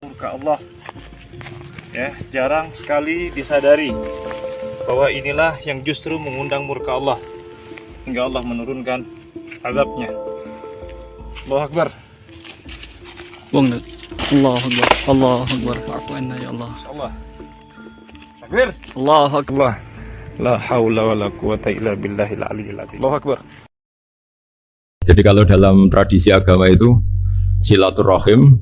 Murka Allah, ya, jarang sekali disadari bahwa inilah yang justru mengundang murka Allah hingga Allah menurunkan azabnya. Allahu Akbar. Allahu Akbar. Allahu Akbar. Afwan ya Allah. Allah. Takbir. Allahu Akbar. La haula wala quwata illa billahil aliyyil azim. Allahu Akbar. Jadi kalau dalam tradisi agama itu silaturahim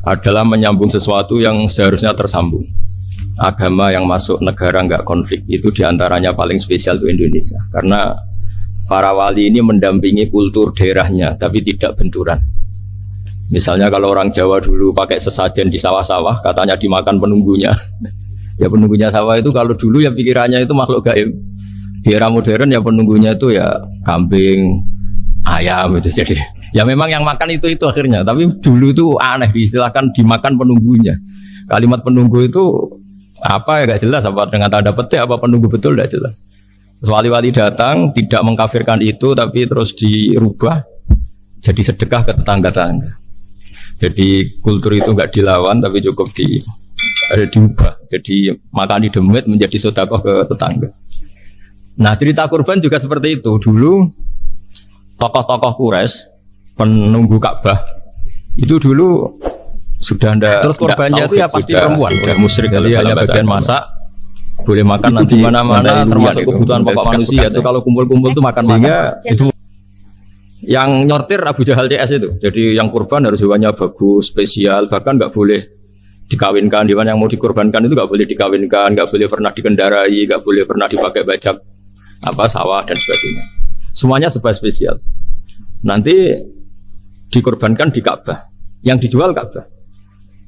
adalah menyambung sesuatu yang seharusnya tersambung. Agama yang masuk negara nggak konflik itu diantaranya paling spesial itu Indonesia, karena para wali ini mendampingi kultur daerahnya tapi tidak benturan. Misalnya kalau orang Jawa dulu pakai sesajen di sawah-sawah, katanya dimakan penunggunya. Ya penunggunya sawah itu kalau dulu ya pikirannya itu makhluk gaib. Di era modern ya penunggunya itu ya kambing, ayam itu. Jadi ya memang yang makan itu akhirnya. Tapi dulu itu aneh, diistilahkan dimakan penunggunya. Kalimat penunggu itu apa ya gak jelas, apa dengan tanda petik apa penunggu betul gak jelas. Wali-wali datang tidak mengkafirkan itu, tapi terus dirubah jadi sedekah ke tetangga-tetangga. Jadi kultur itu gak dilawan tapi cukup diubah. Jadi makan di demit menjadi sedekah ke tetangga. Nah cerita kurban juga seperti itu. Dulu tokoh-tokoh Quraisy penunggu Ka'bah itu dulu sudah ndak. Terus korbannya itu ya pasti perempuan, sudah musyrik, jadi hanya bagian masak, boleh makan nanti mana-mana, termasuk kebutuhan pokok manusia itu kalau kumpul-kumpul itu makan. Sehingga itu yang nyortir Abu Jahal CS itu. Jadi yang kurban harus hewannya bagus, spesial, bahkan nggak boleh dikawinkan. Hewan yang mau dikorbankan itu nggak boleh dikawinkan, nggak boleh pernah dikendarai, nggak boleh pernah dipakai bajak sawah dan sebagainya. Semuanya serba spesial. Nanti dikorbankan di Ka'bah, yang dijual Ka'bah.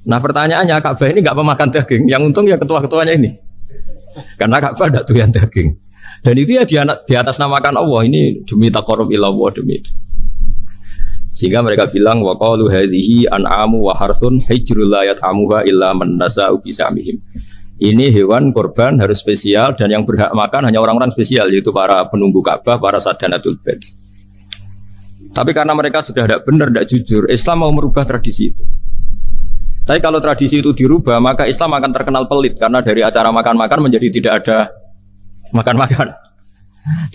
Nah pertanyaannya, Ka'bah ini nggak pemakan daging, yang untung ya ketua-ketuanya ini, karena Ka'bah tidak doyan daging. Dan itu ya di atas namakan Allah, ini demi taqarrub ila Allah, demi itu. Sehingga mereka bilang wa qalu hadhihi an'amu wa harsun hijrul la yat'amuha illa man nasa'u bisamihim. Ini hewan korban harus spesial dan yang berhak makan hanya orang-orang spesial, yaitu para penunggu Ka'bah, para sadanatul bait. Tapi karena mereka sudah tidak benar, tidak jujur, Islam mau merubah tradisi itu. Tapi kalau tradisi itu dirubah, maka Islam akan terkenal pelit, karena dari acara makan-makan menjadi tidak ada makan-makan.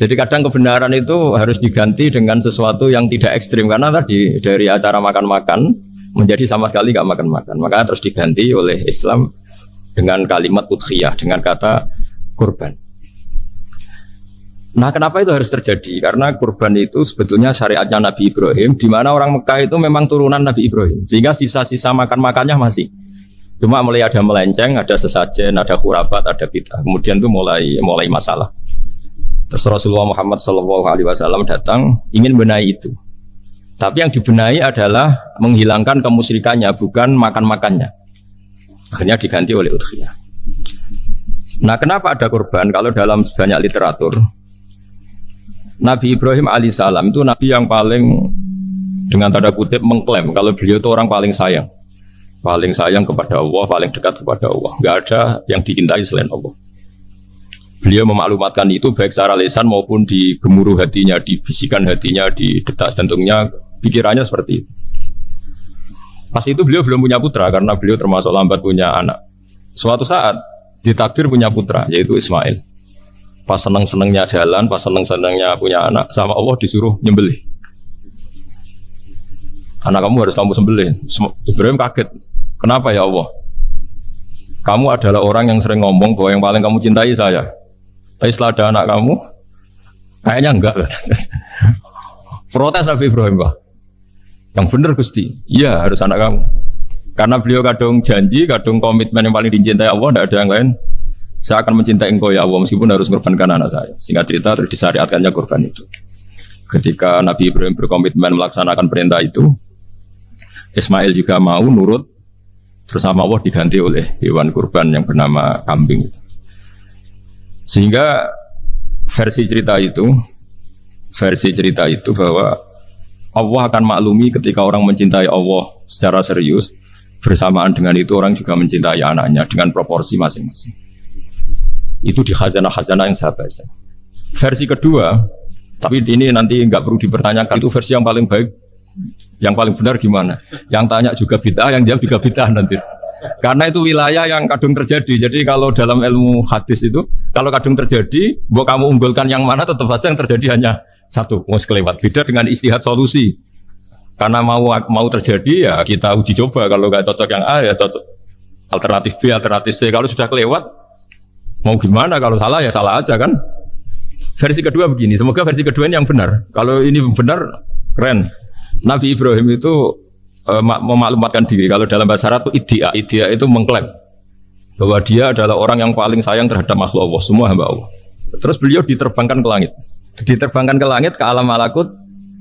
Jadi kadang kebenaran itu harus diganti dengan sesuatu yang tidak ekstrim, karena tadi dari acara makan-makan menjadi sama sekali nggak makan-makan. Maka terus diganti oleh Islam dengan kalimat udhiyah, dengan kata kurban. Nah kenapa itu harus terjadi? Karena kurban itu sebetulnya syariatnya Nabi Ibrahim, di mana orang Mekah itu memang turunan Nabi Ibrahim, sehingga sisa-sisa makan-makannya masih. Cuma mulai ada melenceng, ada sesajen, ada khurafat, ada bid'ah. Kemudian itu mulai masalah. Terus Rasulullah Muhammad SAW datang ingin benahi itu. Tapi yang dibenahi adalah menghilangkan kemusyrikannya, bukan makan-makannya. Akhirnya diganti oleh udhiyah. Nah kenapa ada kurban? Kalau dalam banyak literatur, Nabi Ibrahim alaihissalam itu Nabi yang paling dengan tanda kutip mengklaim kalau beliau itu orang paling sayang kepada Allah, paling dekat kepada Allah. Nggak ada yang dicintai selain Allah. Beliau memaklumatkan itu baik secara lisan maupun di gemuruh hatinya, di bisikan hatinya, di detak jantungnya, pikirannya seperti itu. Pas itu beliau belum punya putra karena beliau termasuk lambat punya anak. Suatu saat ditakdir punya putra, yaitu Ismail. Pas seneng-senengnya jalan, pas seneng-senengnya punya anak, sama Allah disuruh nyembelih. Anak kamu harus kamu sembelih. Ibrahim kaget. Kenapa ya Allah? Kamu adalah orang yang sering ngomong bahwa yang paling kamu cintai saya. Tapi setelah ada anak kamu, kayaknya enggak. Protes Nabi Ibrahim, Pak. Yang benar Gusti. Iya, harus anak kamu. Karena beliau kadung janji, kadung komitmen yang paling dicintai Allah, tidak ada yang lain. Saya akan mencintai engkau ya Allah meskipun harus mengorbankan anak saya. Singkat cerita terus disyariatkannya kurban itu. Ketika Nabi Ibrahim berkomitmen melaksanakan perintah itu, Ismail juga mau nurut, terus sama Allah diganti oleh hewan kurban yang bernama kambing. Sehingga versi cerita itu bahwa Allah akan maklumi ketika orang mencintai Allah secara serius, bersamaan dengan itu orang juga mencintai anaknya dengan proporsi masing-masing. Itu di khazanah-khazanah yang saya baca. Versi kedua, tapi ini nanti nggak perlu dipertanyakan, itu versi yang paling baik Yang paling benar gimana? Yang tanya juga bid'ah, yang jawab juga bid'ah nanti. Karena itu wilayah yang kadung terjadi. Jadi kalau dalam ilmu hadis itu, kalau kadung terjadi, mau kamu unggulkan yang mana, tetap saja yang terjadi hanya satu, mus kelewat. Beda dengan istihad solusi. Karena mau terjadi ya kita uji coba. Kalau nggak cocok yang A ya cocok alternatif B, alternatif C. Kalau sudah kelewat, mau gimana? Kalau salah ya salah aja kan. Versi kedua begini, semoga versi kedua ini yang benar. Kalau ini benar, keren. Nabi Ibrahim itu memaklumatkan diri. Kalau dalam bahasa Arab itu iddia itu mengklaim bahwa dia adalah orang yang paling sayang terhadap makhluk Allah, semua hamba Allah. Terus beliau diterbangkan ke langit. Diterbangkan ke langit, ke alam malakut.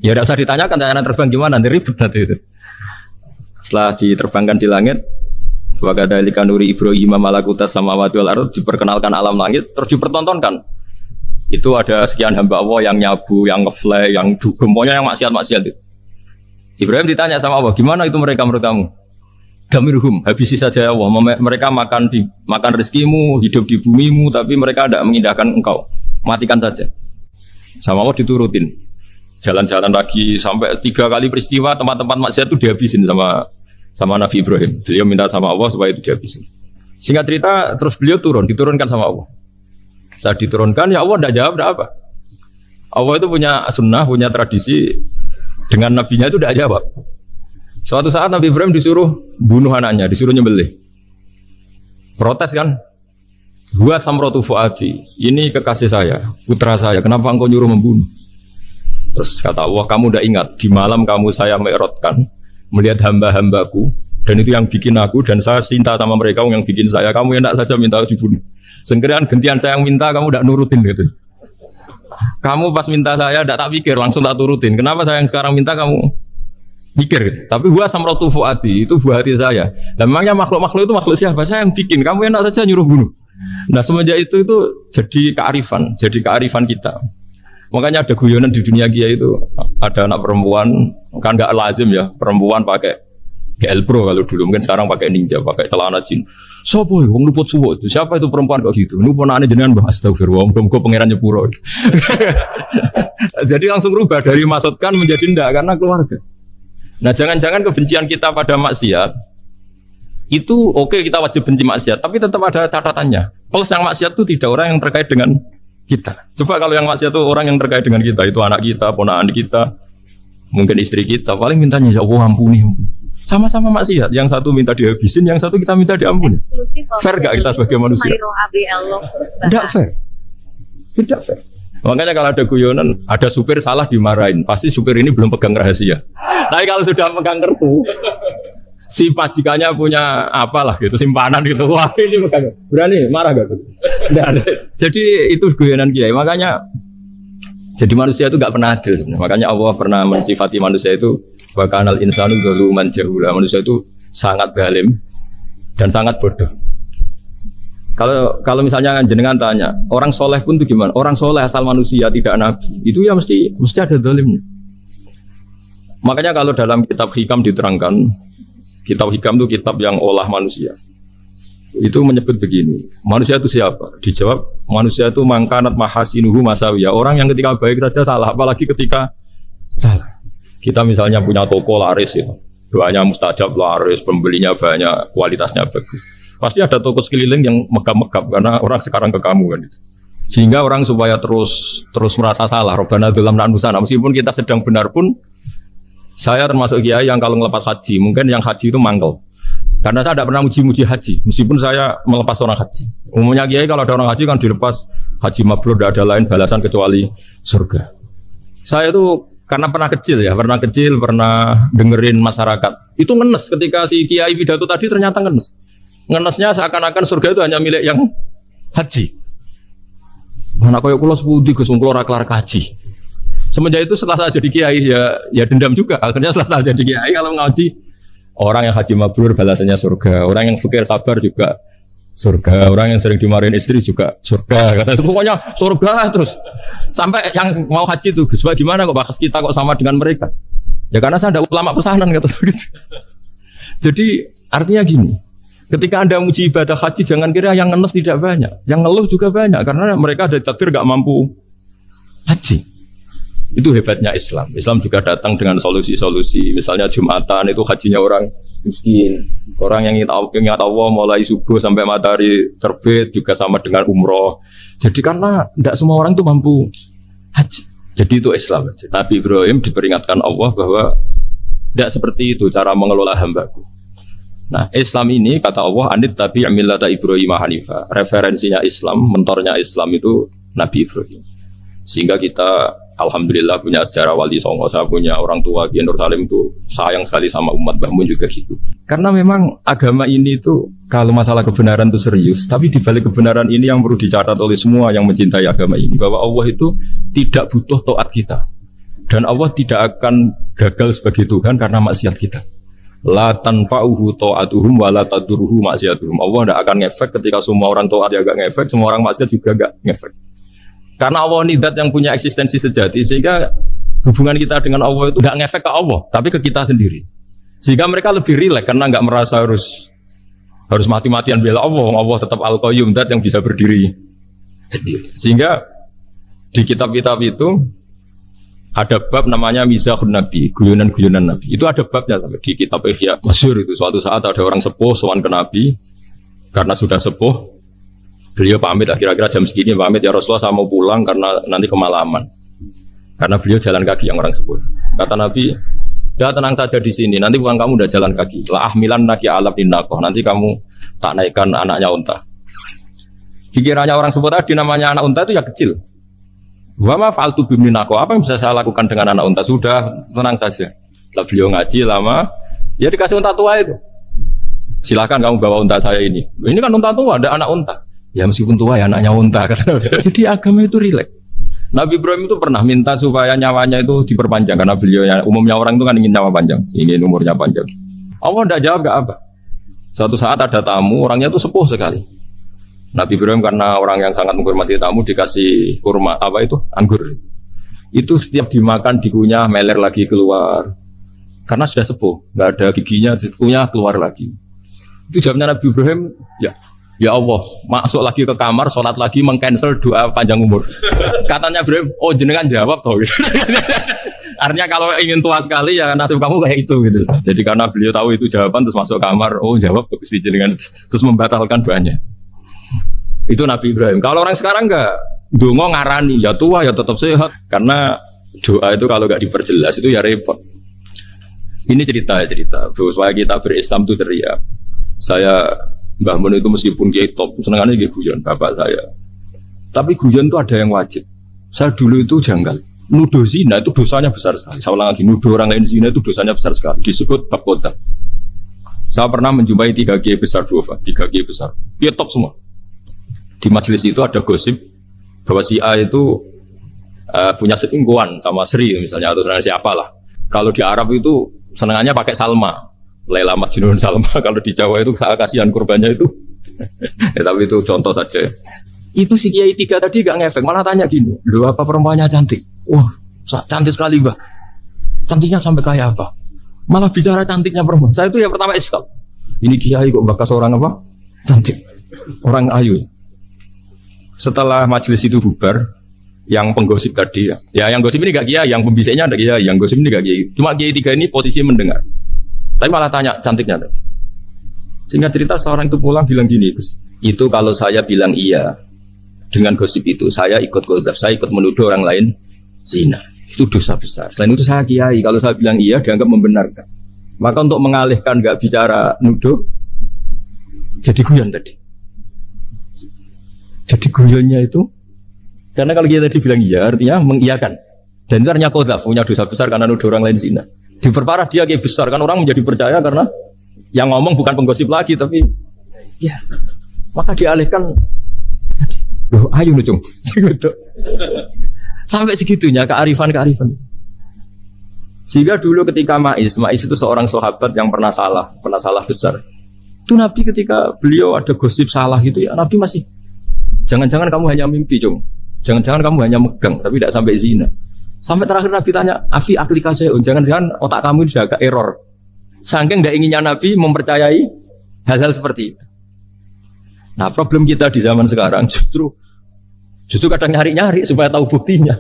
Ya tidak usah ditanyakan, tanya terbang gimana, nanti ribet nanti itu. Setelah diterbangkan di langit, wa kadzalika nuri Ibrahim malakutas samawati wal ardh, diperkenalkan alam langit, terus dipertontonkan. Itu ada sekian hamba Allah yang nyabu, yang ngefly, yang dugem, pokoknya yang maksiat-maksiat itu. Ibrahim ditanya sama Allah, gimana itu mereka menurut kamu? Damirhum, habisi saja ya Allah. Mereka makan rezekimu, hidup di bumimu, tapi mereka tidak mengindahkan engkau. Matikan saja. Sama Allah diturutin. Jalan-jalan lagi sampai 3 kali peristiwa tempat-tempat maksiat itu dihabisin sama Nabi Ibrahim. Beliau minta sama Allah supaya itu dihabisin. Singkat cerita, terus beliau diturunkan sama Allah. Saat diturunkan, ya Allah tidak jawab, tidak apa. Allah itu punya sunnah, punya tradisi. Dengan nabinya itu tidak jawab. Suatu saat Nabi Ibrahim disuruh bunuh anaknya, disuruh nyembelih. Protes kan? Huwa samratu fuadi. Ini kekasih saya, putra saya. Kenapa engkau nyuruh membunuh? Terus kata Allah, kamu tidak ingat di malam kamu saya mi'rajkan melihat hamba-hambaku, dan itu yang bikin aku, dan saya cinta sama mereka yang bikin saya. Kamu enak saja minta dibunuh. Sengkirian gantian saya yang minta, kamu tidak nurutin gitu. Kamu pas minta saya tidak tak pikir, langsung tak turutin. Kenapa saya yang sekarang minta kamu pikir gitu. Tapi huwa samratu fuadi, itu buah hati saya. Dan memangnya makhluk-makhluk itu makhluk siapa? Saya yang bikin. Kamu enak saja nyuruh bunuh. Nah semenjak itu jadi kearifan kita. Makanya ada guyonan di dunia kiai itu, ada anak perempuan, kan nggak lazim ya, perempuan pakai GL Pro kalau dulu, mungkin sekarang pakai Ninja, pakai celana jin. Sopo ya, wong luput suwo itu. Siapa itu perempuan kok gitu? Ini ponakane jenengan Mbah astagfirullah, muga-muga pangeran nyepuro. Jadi langsung rubah dari maksudkan menjadi ndak karena keluarga. Nah, jangan-jangan kebencian kita pada maksiat itu oke, kita wajib benci maksiat, tapi tetap ada catatannya. Plus yang maksiat itu tidak orang yang terkait dengan kita. Coba kalau yang maksiat itu orang yang terkait dengan kita, itu anak kita, ponakan kita, mungkin istri kita, paling mintanya ya Allah ampuni. Sama-sama maksiat, yang satu minta dihabisin, yang satu kita minta diampuni. Fair gak kita sebagai manusia? Tidak fair. Tidak fair. Makanya kalau ada guyonan, ada supir salah dimarahin, pasti supir ini belum pegang rahasia. Tapi kalau sudah pegang kartu, si majikannya punya apalah gitu, simpanan gitu, wah ini pegang, berani marah gak tuh? Jadi itu guyonan kiai. Makanya jadi manusia itu gak pernah adil sebenarnya. Makanya Allah pernah mensifati manusia itu wa kanal insanu zaluman jahula. Manusia itu sangat zalim dan sangat bodoh. Kalau misalnya jenengan tanya, orang soleh pun itu gimana? Orang soleh asal manusia tidak nabi, itu ya mesti ada zalimnya. Makanya kalau dalam kitab Hikam diterangkan, kitab Hikam itu kitab yang olah manusia. Itu menyebut begini, manusia itu siapa? Dijawab, manusia itu mangkanat mahasinuhu masawiyah. Orang yang ketika baik saja salah, apalagi ketika salah. Kita misalnya punya toko laris ya, doanya mustajab laris, pembelinya banyak, kualitasnya bagus. Pasti ada toko sekeliling yang megap-megap karena orang sekarang ke kamu kan itu. Sehingga orang supaya terus merasa salah. Robbana dzalamna anfusana, meskipun kita sedang benar pun, saya termasuk kiai yang kalau ngelepas haji, mungkin yang haji itu mangkel. Karena saya tidak pernah muji-muji haji, meskipun saya melepas orang haji. Umumnya kiai kalau ada orang haji kan dilepas haji mabrur, tidak ada lain balasan kecuali surga. Saya itu karena pernah kecil, pernah dengerin masyarakat. Itu ngenes ketika si kiai pidato tadi ternyata ngenes. Ngenesnya seakan-akan surga itu hanya milik yang haji. Mana koyo kula sepudi Gus wong kula ora kelar kaji. Semenjak itu setelah saya jadi kiai ya dendam juga. Akhirnya setelah saya jadi kiai kalau ngaji, orang yang haji mabrur balasannya surga, orang yang fakir sabar juga surga, orang yang sering dimarahin istri juga surga. Kata pokoknya surga terus. Sampai yang mau haji itu, Gus, gimana kok bahas kita kok sama dengan mereka? Ya karena saya ada ulama pesanan kata gitu. Jadi artinya gini, ketika Anda muji ibadah haji, jangan kira yang ngenes tidak banyak, yang ngeluh juga banyak karena mereka ada takdir gak mampu haji. Itu hebatnya Islam. Islam juga datang dengan solusi-solusi. Misalnya Jumatan itu hajinya orang miskin. Orang yang ingat Allah mulai subuh sampai matahari terbit juga sama dengan umroh. Jadi karena tidak semua orang itu mampu haji. Jadi itu Islam. Nabi Ibrahim diperingatkan Allah bahwa tidak seperti itu cara mengelola hambaku. Nah, Islam ini kata Allah anit tabi' millata Ibrahim hanifah. Referensinya Islam, mentornya Islam itu Nabi Ibrahim. Sehingga kita alhamdulillah punya sejarah wali songo, saya punya orang tua Kiai Nur Salim itu sayang sekali sama umat, Mbah Mun juga gitu. Karena memang agama ini itu kalau masalah kebenaran itu serius, tapi di balik kebenaran ini yang perlu dicatat oleh semua yang mencintai agama ini bahwa Allah itu tidak butuh taat kita. Dan Allah tidak akan gagal sebagai Tuhan karena maksiat kita. La tanfa'uhu ta'atuhum wa la tadurruhu maksiatuhum. Allah tidak akan ngefek ketika semua orang taat ya gak ngefek, semua orang maksiat juga gak ngefek. Karena Allah ini zat yang punya eksistensi sejati, sehingga hubungan kita dengan Allah itu gak ngefek ke Allah, tapi ke kita sendiri. Sehingga mereka lebih rileks karena gak merasa harus mati-matian bela Allah. Allah tetap Al-Qayyum, zat yang bisa berdiri sendiri. Sehingga di kitab-kitab itu ada bab namanya Mizahun Nabi, guyonan-guyonan Nabi. Itu ada babnya sampai di kitab Ihya masyhur itu. Suatu saat ada orang sepuh sowan ke Nabi karena sudah sepuh. Beliau pamit kira-kira jam segini pamit ya Rasulullah saya mau pulang karena nanti kemalaman. Karena beliau jalan kaki yang orang sepuh. Kata Nabi, ya tenang saja di sini. Nanti pulang kamu udah jalan kaki. La ahmilan naki alab dinnakoh. Nanti kamu tak naikkan anaknya unta. Pikirannya orang sepuh tadi namanya anak unta itu ya kecil. Wa ma fa'altu bimninakoh. Apa yang bisa saya lakukan dengan anak unta? Sudah tenang saja. Lah beliau ngaji lama. Ya dikasih unta tua itu. Silakan kamu bawa unta saya ini. Ini kan unta tua, ada anak unta. Ya meskipun tua ya anaknya unta. Jadi agama itu rileks. Nabi Ibrahim itu pernah minta supaya nyawanya itu diperpanjang karena beliau umumnya orang itu kan ingin nyawa panjang, ingin umurnya panjang. Allah tidak jawab gak apa. Suatu saat ada tamu, orangnya itu sepuh sekali. Nabi Ibrahim karena orang yang sangat menghormati tamu dikasih kurma anggur. Itu setiap dimakan dikunyah meler lagi keluar. Karena sudah sepuh, nggak ada giginya, dikunyah keluar lagi. Itu jawabnya Nabi Ibrahim, Ya Allah, masuk lagi ke kamar, sholat lagi, mengcancel doa panjang umur. Katanya Ibrahim, oh jenengan jawab toh. Artinya kalau ingin tua sekali ya nasib kamu kayak itu gitu. Jadi karena beliau tahu itu jawaban terus masuk kamar, oh jawab terus jenengan terus membatalkan doanya. Itu Nabi Ibrahim. Kalau orang sekarang enggak, dongo ngarani, ya tua ya tetap sehat. Karena doa itu kalau enggak diperjelas itu ya repot. Ini cerita supaya kita berislam itu teriak. Saya Mbah Mun itu meskipun kiai top, senengannya dia guyon bapak saya. Tapi guyon itu ada yang wajib. Saya dulu itu janggal. Nuduh zina itu dosanya besar sekali. Saya ulang lagi, nuduh orang lain zina itu dosanya besar sekali. Disebut bab qadzaf. Saya pernah menjumpai 3 kiai besar dua, 3 kiai besar. Dia top semua. Di majelis itu ada gosip bahwa si A itu punya selingkuhan sama Sri misalnya atau siapa lah. Kalau di Arab itu senengannya pakai Salma. Laila Majnun Salma. Kalau di Jawa itu kasihan kurbannya itu. Tapi itu contoh saja. Itu si Kiai 3 tadi gak ngefek, malah tanya gini, loh apa perempuannya cantik? Wah, cantik sekali Mbah. Cantiknya sampai kayak apa? Malah bicara cantiknya perempuan. Saya itu yang pertama iskal. Ini Kiai kok bakas orang apa? Cantik. Orang ayu. Setelah majelis itu bubar, yang penggosip tadi ya yang gosip ini gak Kiai, yang pembisiknya ada Kiai, yang gosip ini gak Kiai. Cuma Kiai 3 ini posisi mendengar. Tapi malah tanya cantiknya. Sehingga cerita setelah orang itu pulang bilang gini, itu kalau saya bilang iya dengan gosip itu, saya ikut qadzaf, saya ikut menuduh orang lain zina. Itu dosa besar. Selain itu saya kiai, kalau saya bilang iya dianggap membenarkan. Maka untuk mengalihkan gak bicara nuduh, jadi guyon tadi. Jadi guyonnya itu, karena kalau kita tadi bilang iya, artinya mengiyakan. Dan itu artinya qadzaf, punya dosa besar karena nuduh orang lain zina. Diperparah dia kayak besar kan orang menjadi percaya karena yang ngomong bukan penggosip lagi tapi ya maka dialihkan loh ayo lucung sampai segitunya kearifan sehingga dulu ketika Ma'is itu seorang sahabat yang pernah salah besar itu Nabi ketika beliau ada gosip salah gitu ya Nabi masih jangan-jangan kamu hanya mimpi cung jangan-jangan kamu hanya megang tapi tidak sampai zina. Sampai terakhir Nabi tanya, Afi aplikasi, jangan-jangan otak kamu sudah agak error. Saking tidak inginnya Nabi mempercayai hal-hal seperti itu. Nah problem kita di zaman sekarang justru kadang nyari-nyari supaya tahu buktinya.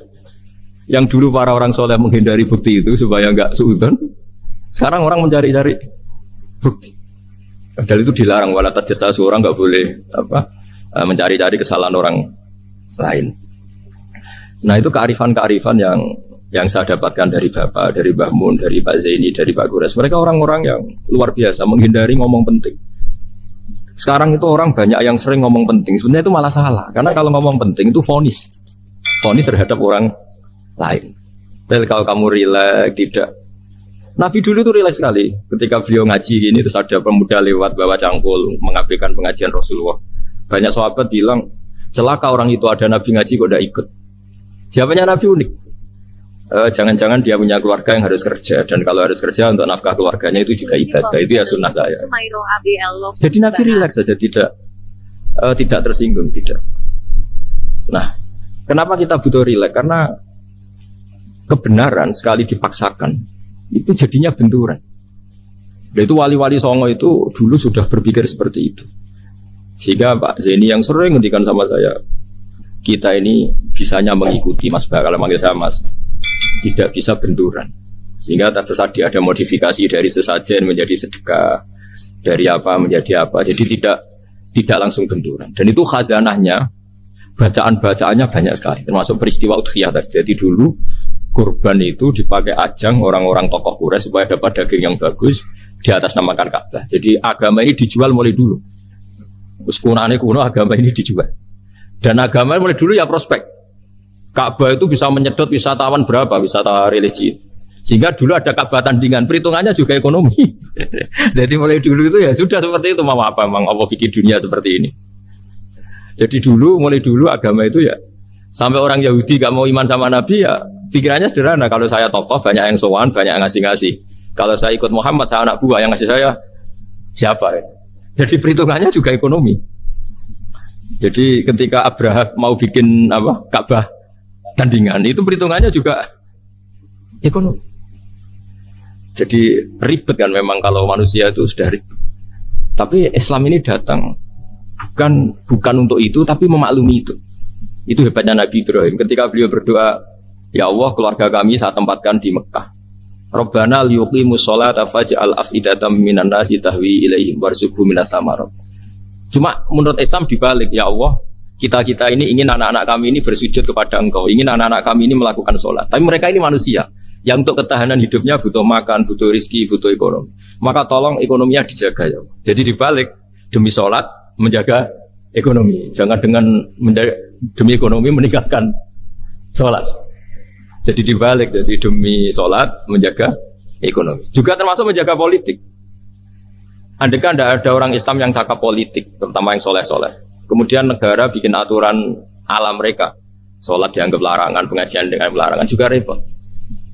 Yang dulu para orang soleh menghindari bukti itu supaya nggak suudzon. Sekarang orang mencari-cari bukti. Padahal itu dilarang. Wala tajassasu, orang nggak boleh mencari-cari kesalahan orang lain. Nah itu kearifan-kearifan yang saya dapatkan dari Bapak, dari Mbah Mun, dari Pak Zaini, dari Pak Gures. Mereka orang-orang yang luar biasa menghindari ngomong penting. Sekarang itu orang banyak yang sering ngomong penting. Sebenarnya itu malah salah. Karena kalau ngomong penting itu vonis terhadap orang lain. Tapi kalau kamu rileks, tidak. Nabi dulu itu rileks sekali. Ketika beliau ngaji gini, terus ada pemuda lewat bawa cangkul mengabaikan pengajian Rasulullah. Banyak sahabat bilang, celaka orang itu ada Nabi ngaji kok tidak ikut. Jawabannya Nabi unik. Jangan-jangan dia punya keluarga yang harus kerja, dan kalau harus kerja untuk nafkah keluarganya itu juga ibadah. Itu ya sunnah saya. Jadi Nabi rileks saja, tidak tersinggung, tidak. Nah, kenapa kita butuh rileks? Karena kebenaran sekali dipaksakan itu jadinya benturan. Dan itu wali-wali Songo itu dulu sudah berpikir seperti itu. Sehingga Pak Zaini yang sering ngendikan sama saya, kita ini bisanya mengikuti Mas Bah, kalau manggil saya Mas, tidak bisa benturan. Sehingga tadi ada modifikasi dari sesajen menjadi sedekah, dari apa menjadi apa. Jadi tidak langsung benturan. Dan itu khazanahnya, bacaan-bacaannya banyak sekali, termasuk peristiwa udhiyah tadi. Jadi dulu kurban itu dipakai ajang orang-orang tokoh Quraisy supaya dapat daging yang bagus di atas namakan Ka'bah. Jadi agama ini dijual mulai dulu. Kuno agama ini dijual. Dan agama mulai dulu ya prospek. Ka'bah itu bisa menyedot wisatawan berapa, wisata religi. Sehingga dulu ada Ka'bah tandingan, perhitungannya juga ekonomi. Jadi mulai dulu itu ya sudah seperti itu, mau apa memang Allah bikin dunia seperti ini. Jadi mulai dulu agama itu ya, sampai orang Yahudi gak mau iman sama Nabi ya, pikirannya sederhana, kalau saya tokoh banyak yang sowan, banyak yang ngasih-ngasih. Kalau saya ikut Muhammad, saya anak buah, yang ngasih saya siapa ya? Jadi perhitungannya juga ekonomi. Jadi ketika Abraham mau bikin Ka'bah tandingan, itu perhitungannya juga ekonomi. Jadi ribet kan memang kalau manusia itu sudah ribet. Tapi Islam ini datang bukan untuk itu, tapi memaklumi itu. Itu hebatnya Nabi Ibrahim. Ketika beliau berdoa, ya Allah, keluarga kami saya tempatkan di Mekah. Rabbana liyuqimus sholata faj'al af'idatam minan nasi tahwi ilaihim warzuqhum minas samarat. Cuma menurut Islam dibalik, ya Allah, kita ini ingin anak-anak kami ini bersujud kepada Engkau, ingin anak-anak kami ini melakukan sholat. Tapi mereka ini manusia yang untuk ketahanan hidupnya butuh makan, butuh rizki, butuh ekonomi. Maka tolong ekonominya dijaga ya Allah. Jadi dibalik, demi sholat menjaga ekonomi. Jangan dengan demi ekonomi meninggalkan sholat. Jadi dibalik, jadi demi sholat menjaga ekonomi. Juga termasuk menjaga politik. Andai kan tidak ada orang Islam yang cakap politik, terutama yang soleh-soleh. Kemudian negara bikin aturan ala mereka, sholat dianggap larangan, pengajian dengan larangan, juga repot.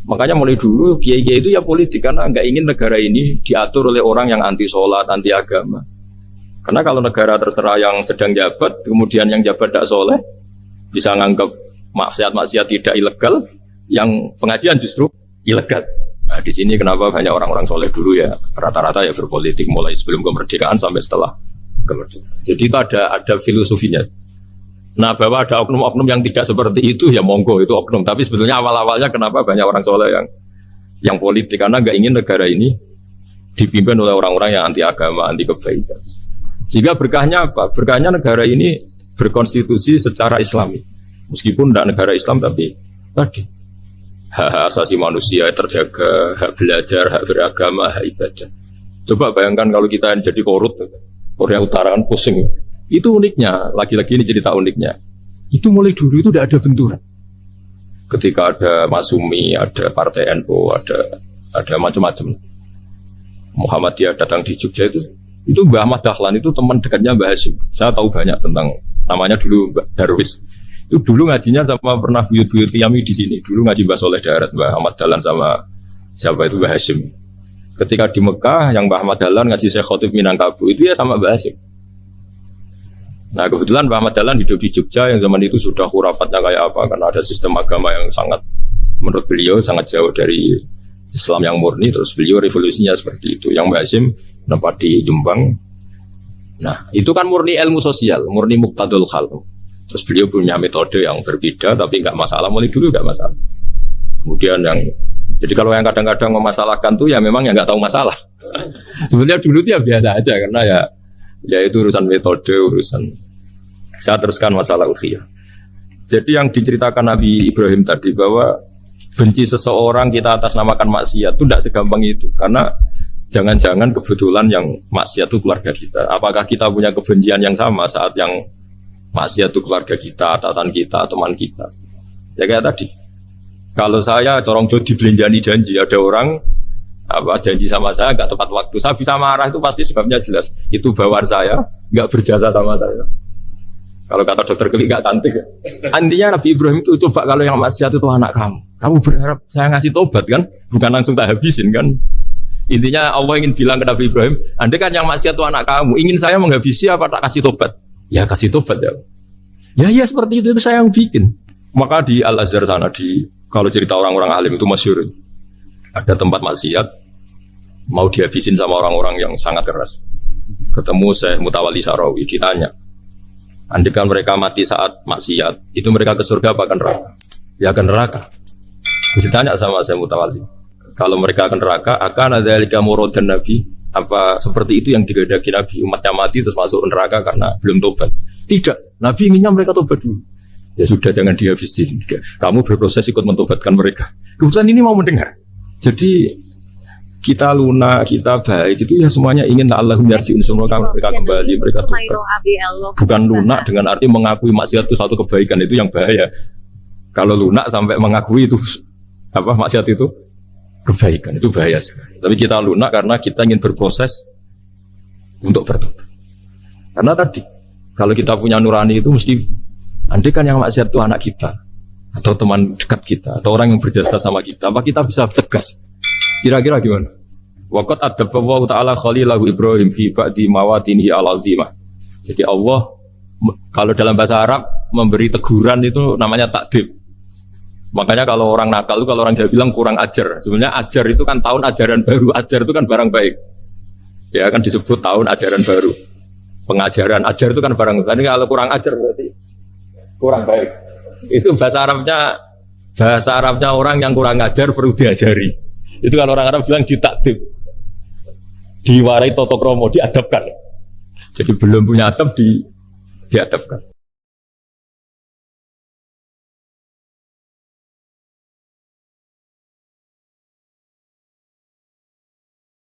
Makanya mulai dulu kiai-kiai itu ya politik, karena nggak ingin negara ini diatur oleh orang yang anti sholat, anti agama. Karena kalau negara terserah yang sedang jabat, kemudian yang jabat tidak soleh, bisa nganggap maksiat-maksiat tidak ilegal, yang pengajian justru ilegal. Nah, di sini kenapa banyak orang-orang soleh dulu ya rata-rata ya berpolitik mulai sebelum kemerdekaan sampai setelah kemerdekaan. Jadi itu ada filosofinya. Nah, bahwa ada oknum-oknum yang tidak seperti itu ya monggo, itu oknum. Tapi sebetulnya awal-awalnya kenapa banyak orang soleh yang politik, karena nggak ingin negara ini dipimpin oleh orang-orang yang anti agama, anti kebaikan. Sehingga berkahnya apa? Berkahnya negara ini berkonstitusi secara Islami. Meskipun tidak negara Islam, tapi tadi hak asasi manusia terjaga, hak belajar, hak beragama, hak ibadah. Coba bayangkan kalau kita jadi korut, Korea Utara kan pusing. Itu uniknya, lagi-lagi ini cerita uniknya. Itu mulai dulu itu tidak ada benturan. Ketika ada Masumi, ada Partai NU, ada macam-macam. Muhammadiyah datang di Jogja itu Mbah Ahmad Dahlan itu teman dekatnya Mbah Hasyim. Saya tahu banyak tentang, namanya dulu Mbah Darwis. Itu dulu ngajinya sama pernah buyut-buyut Yami di sini. Dulu ngaji Mbah Soleh Darat, Mbah Ahmad Dahlan sama siapa itu Mbah Hasyim. Ketika di Mekah yang Mbah Ahmad Dahlan ngaji Syekh Khotib Minangkabau itu ya sama Mbah Hasyim. Nah kebetulan Mbah Ahmad Dahlan hidup di Jogja yang zaman itu sudah khurafatnya kayak apa, karena ada sistem agama yang sangat, menurut beliau sangat jauh dari Islam yang murni. Terus beliau revolusinya seperti itu. Yang Mbah Hasyim tempat di Jombang. Nah itu kan murni ilmu sosial, murni muqtadul khalq. Terus beliau punya metode yang berbeda, tapi nggak masalah, mulai dulu nggak masalah. Kemudian yang jadi kalau yang kadang-kadang memasalahkan tuh ya memang yang nggak tahu masalah. Sebenarnya dulu tuh ya biasa aja karena ya itu urusan metode, urusan. Saya teruskan masalah ukhiyah. Jadi yang diceritakan Nabi Ibrahim tadi bahwa benci seseorang kita atas namakan maksiat itu tidak segampang itu karena jangan-jangan kebetulan yang maksiat itu keluarga kita. Apakah kita punya kebencian yang sama saat yang maksiat itu keluarga kita, atasan kita, teman kita? Ya kayak tadi. Kalau saya corong jodi belenjani janji, ada orang janji sama saya nggak tepat waktu, saya bisa marah itu pasti sebabnya jelas. Itu bawaan saya nggak berjasa sama saya. Kalau kata dokter Klik nggak cantik. Intinya Nabi Ibrahim itu coba kalau yang maksiat itu anak kamu berharap saya ngasih tobat kan, bukan langsung tak habisin kan. Intinya Allah ingin bilang ke Nabi Ibrahim, andai kan yang maksiat itu anak kamu, ingin saya menghabisi apa tak kasih tobat? Ya kasih tobat ya. Ya seperti itu saya yang bikin. Maka di Al Azhar sana kalau cerita orang-orang alim itu masyhur. Ada tempat maksiat mau dihabisin sama orang-orang yang sangat keras. Ketemu Syekh Mutawalli Sarawi ditanya, andai kan mereka mati saat maksiat, itu mereka ke surga apa ke neraka? Ya ke neraka. Ditanya sama Syekh Mutawalli, kalau mereka ke neraka, akan ada lika muradan Nabi? Apa seperti itu yang digadaki Nabi? Umatnya mati terus masuk neraka karena belum tobat? Tidak. Nabi inginnya mereka tobat dulu. Ya sudah, jangan dihabisin. Kamu berproses ikut mentobatkan mereka. Kebetulan ini mau mendengar. Jadi kita lunak, kita baik itu ya semuanya ingin Allahum yarji'un semua mereka kembali, mereka tobat. Bukan lunak dengan arti mengakui maksiat itu satu kebaikan, itu yang bahaya. Kalau lunak sampai mengakui itu maksiat itu kebaikan, itu bahaya sekali. Tapi kita lunak karena kita ingin berproses untuk bertobat. Karena tadi kalau kita punya nurani itu mesti, andai kan yang maksiat itu anak kita atau teman dekat kita atau orang yang berjasa sama kita, apa kita bisa tegas? Kira-kira gimana? Waqad adabbahu ta'ala khalilahu Ibrahim fi ba'di mawatinihi al-azimah. Jadi Allah kalau dalam bahasa Arab memberi teguran itu namanya takdib. Makanya kalau orang nakal itu, kalau orang Jawa bilang kurang ajar. Sebenarnya ajar itu kan tahun ajaran baru. Ajar itu kan barang baik. Ya kan disebut tahun ajaran baru. Pengajaran ajar itu kan barang baik. Jadi kalau kurang ajar berarti kurang baik. Itu bahasa Arabnya orang yang kurang ajar perlu diajari. Itu kalau orang Arab bilang ditakdib, diwarai toto kromo, diadabkan. Jadi belum punya adab diadabkan.